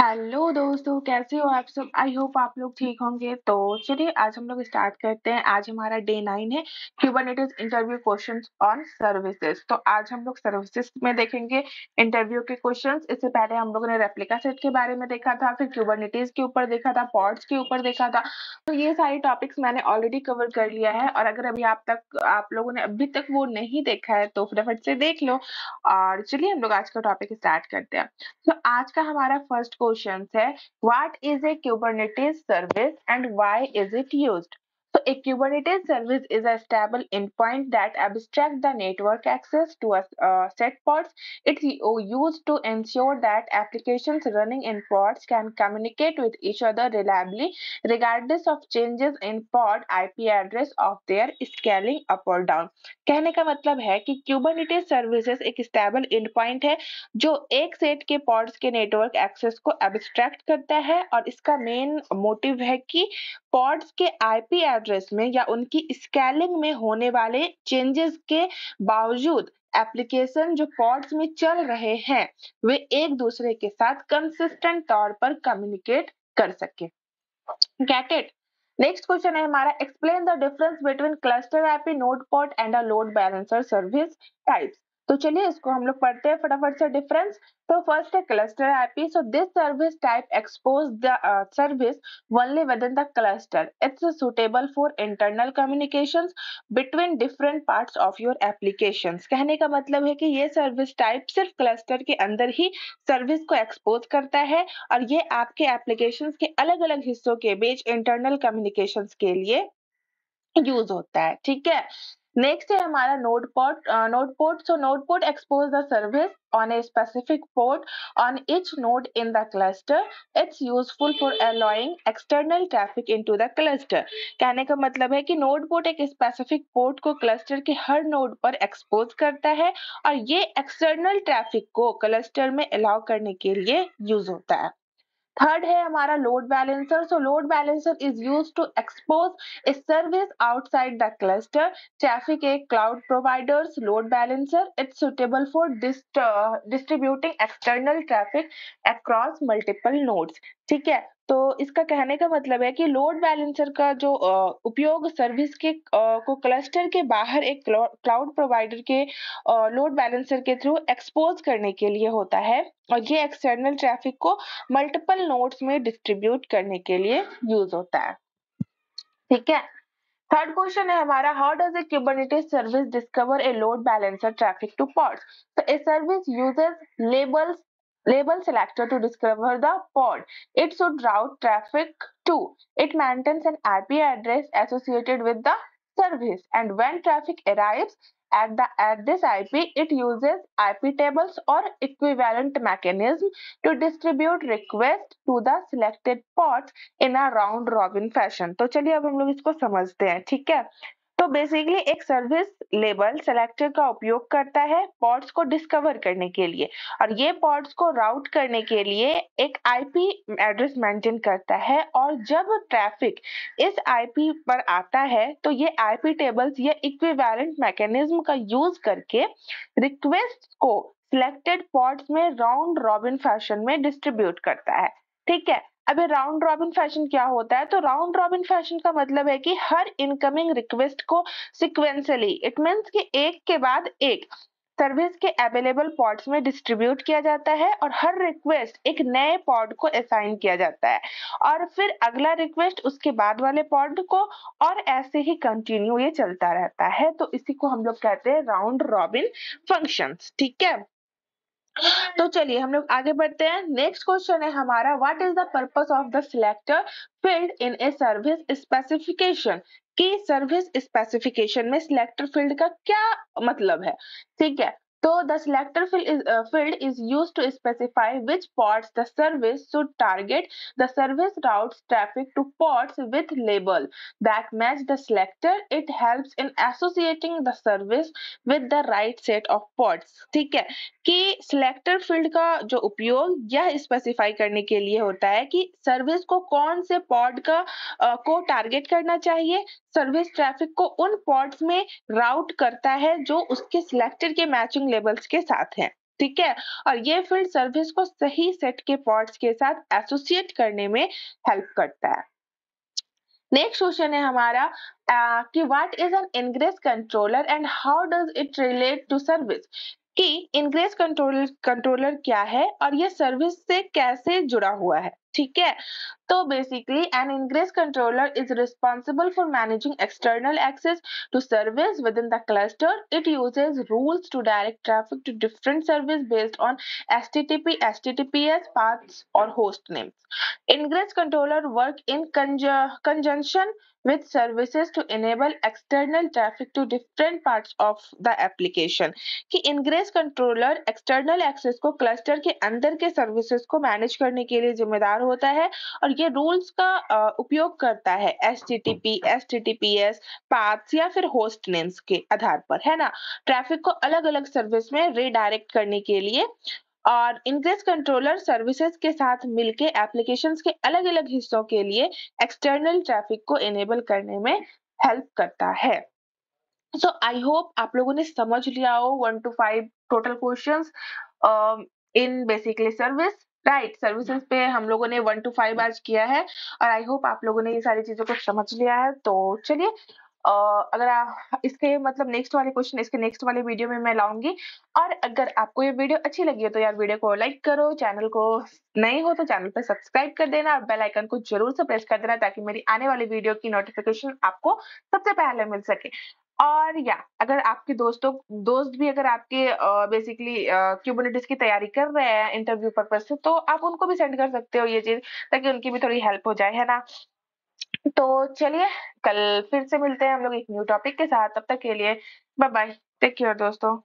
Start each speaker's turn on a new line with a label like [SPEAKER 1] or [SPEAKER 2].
[SPEAKER 1] Hello दोस्तों, कैसे हो आप सब? आई होप आप लोग ठीक होंगे। तो चलिए आज हम लोग स्टार्ट करते हैं। आज हमारा डे 9 है, Kubernetes interview questions on services. तो आज हम लोग सर्विसेज में देखेंगे इंटरव्यू के क्वेश्चंस। इससे पहले हम लोगों ने रेप्लिका सेट के बारे में देखा था, फिर क्यूबरनेटिस के ऊपर देखा था, पॉड्स के ऊपर देखा था। तो ये सारी टॉपिक्स मैंने ऑलरेडी कवर कर लिया है, और अगर अभी आप लोगों ने अभी तक वो नहीं देखा है तो फटाफट से देख लो। और चलिए हम लोग आज का टॉपिक स्टार्ट करते हैं। तो आज का हमारा फर्स्ट क्वेश्चन है, what is a Kubernetes service and why is it used? So a Kubernetes service is a stable endpoint that abstracts the network access to a set pods. It's used to ensure that applications running in pods can communicate with each other reliably, regardless of changes in pod IP address of their scaling up or down. कहने का मतलब है कि Kubernetes services एक stable endpoint है जो एक set के पॉड्स के नेटवर्क एक्सेस को एब्स्ट्रैक्ट करता है, और इसका मेन मोटिव है कि पॉड्स के आईपी एड्रेस में या उनकी स्केलिंग में होने वाले चेंजेस के बावजूद एप्लीकेशन जो पॉड्स में चल रहे हैं वे एक दूसरे के साथ कंसिस्टेंट तौर पर कम्युनिकेट कर सके। Get it? नेक्स्ट क्वेश्चन है हमारा, explain the difference between cluster IP node port and a load balancer service types. तो चलिए इसको हम लोग पढ़ते हैं फटाफट से डिफरेंस। तो फर्स्ट है cluster IP. So this service type expose the service only within the cluster. It's suitable for internal communications between different parts of your applications. कहने का मतलब है कि ये सर्विस टाइप सिर्फ क्लस्टर के अंदर ही सर्विस को एक्सपोज करता है, और ये आपके एप्लीकेशंस के अलग-अलग हिस्सों के बीच इंटरनल कम्युनिकेशंस के लिए यूज होता है। ठीक है, नेक्स्ट है हमारा node port. So node port expose the service on a specific port on each node in the cluster. It's useful for allowing external traffic into the cluster. कहने का मतलब है कि नोड पोर्ट एक स्पेसिफिक पोर्ट को cluster के हर node पर expose करता है, और ये एक्सटर्नल ट्रैफिक को क्लस्टर में अलाउ करने के लिए यूज होता है। थर्ड है हमारा load balancer. So load balancer is use to expose a service outside the cluster traffic a cloud providers load balancer. It's suitable for distributing external traffic across multiple nodes. ठीक है, तो इसका कहने का मतलब है कि लोड बैलेंसर का जो उपयोग सर्विस के को क्लस्टर के बाहर एक क्लाउड प्रोवाइडर के लोड बैलेंसर के थ्रू एक्सपोज करने के लिए होता है, और ये एक्सटर्नल ट्रैफिक को मल्टीपल नोड्स में डिस्ट्रीब्यूट करने के लिए यूज होता है। ठीक है, थर्ड क्वेश्चन है हमारा, how does a Kubernetes service discover a load balancer traffic to pods? तो a service uses label selector to discover the pod it should route traffic to. It maintains an IP address associated with the service, and when traffic arrives at this IP, it uses IP tables or equivalent mechanism to distribute requests to the selected pods in a round robin fashion. तो चलिए अब हम लोग इसको समझते हैं। ठीक है, तो बेसिकली एक सर्विस लेबल सेलेक्टर का उपयोग करता है पॉड्स को डिस्कवर करने के लिए, और ये पॉड्स को राउट करने के लिए एक आईपी एड्रेस मेंटेन करता है, और जब ट्रैफिक इस आईपी पर आता है तो ये आईपी टेबल्स या इक्विवेलेंट मैकेनिज्म का यूज करके रिक्वेस्ट को सिलेक्टेड पॉड्स में राउंड रॉबिन फैशन में डिस्ट्रीब्यूट करता है। ठीक है, अब ये राउंड रॉबिन फैशन क्या होता है? तो राउंड रॉबिन फैशन का मतलब है कि हर इनकमिंग रिक्वेस्ट को सिक्वेंशियली, इट मींस कि एक के बाद एक सर्विस के अवेलेबल पॉड्स में डिस्ट्रीब्यूट किया जाता है, और हर रिक्वेस्ट एक नए पॉड को असाइन किया जाता है, और फिर अगला रिक्वेस्ट उसके बाद वाले पॉड को, और ऐसे ही कंटिन्यू ये चलता रहता है। तो इसी को हम लोग कहते हैं राउंड रॉबिन फंक्शंस। ठीक है, तो चलिए हम लोग आगे बढ़ते हैं। नेक्स्ट क्वेश्चन है हमारा, what is the purpose of the selector field in a service specification? कि सर्विस स्पेसिफिकेशन में सिलेक्टर फील्ड का क्या मतलब है? ठीक है, तो the selector field is used to specify which pods the service should target. The service routes traffic to pods with label that match the selector. It helps in associating the service with the right set of pods. ठीक है, कि selector field का जो उपयोग यह specify करने के लिए होता है कि सर्विस को कौन से पॉड को टारगेट करना चाहिए। सर्विस ट्रैफिक को उन पॉड्स में राउट करता है जो उसके सिलेक्टेड के मैचिंग लेबल्स के साथ हैं। ठीक है, और ये फील्ड सर्विस को सही सेट के पॉड्स के साथ एसोसिएट करने में हेल्प करता है। नेक्स्ट क्वेश्चन है हमारा कि what is an ingress controller and how does it relate to service. कि इनग्रेस कंट्रोलर क्या है और ये सर्विस से कैसे जुड़ा हुआ है, ठीक है। तो basically an ingress controller is responsible for managing external access to service within the cluster. It uses rules to direct traffic to different service based on HTTP, HTTPS paths or host names. Ingress controller work in conjunction with services to enable external traffic to different parts of the application. कि ingress controller external access को cluster के अंदर के services को manage करने के लिए जिम्मेदार होता है और ये rules का उपयोग करता है HTTP, HTTPS, पाथ्स या फिर होस्ट नेम्स के आधार पर, है ना, ट्रैफिक को अलग अलग सर्विस में रीडायरेक्ट करने के लिए। और इनग्रेस कंट्रोलर सर्विसेज के साथ मिलके एप्लीकेशंस के अलग अलग हिस्सों के लिए एक्सटर्नल ट्रैफिक को इनेबल करने में हेल्प करता है। सो आई होप आप लोगों ने समझ लिया हो 1 to 5 total questions in basically service, right. Services पे हम लोगों ने 1 to 5 आज किया है और आई होप आप लोगों ने ये सारी चीजों को समझ लिया है। तो चलिए अगर इसके मतलब नेक्स्ट वाले क्वेश्चन इसके नेक्स्ट वाले वीडियो में मैं लाऊंगी। और अगर आपको ये वीडियो अच्छी लगी हो तो यार वीडियो को लाइक करो, चैनल को नए हो तो चैनल पे सब्सक्राइब कर देना और बेल आइकन को जरूर से प्रेस कर देना ताकि मेरी आने वाली वीडियो की नोटिफिकेशन आपको सबसे पहले मिल सके। और या अगर आपके दोस्त भी अगर आपके बेसिकली क्यूबरनेटिस की तैयारी कर रहे हैं इंटरव्यू पर्पस से तो आप उनको भी सेंड कर सकते हो ये चीज ताकि उनकी भी थोड़ी हेल्प हो जाए, है ना। तो चलिए कल फिर से मिलते हैं हम लोग एक न्यू टॉपिक के साथ, तब तक के लिए बाय बाय, टेक केयर दोस्तों।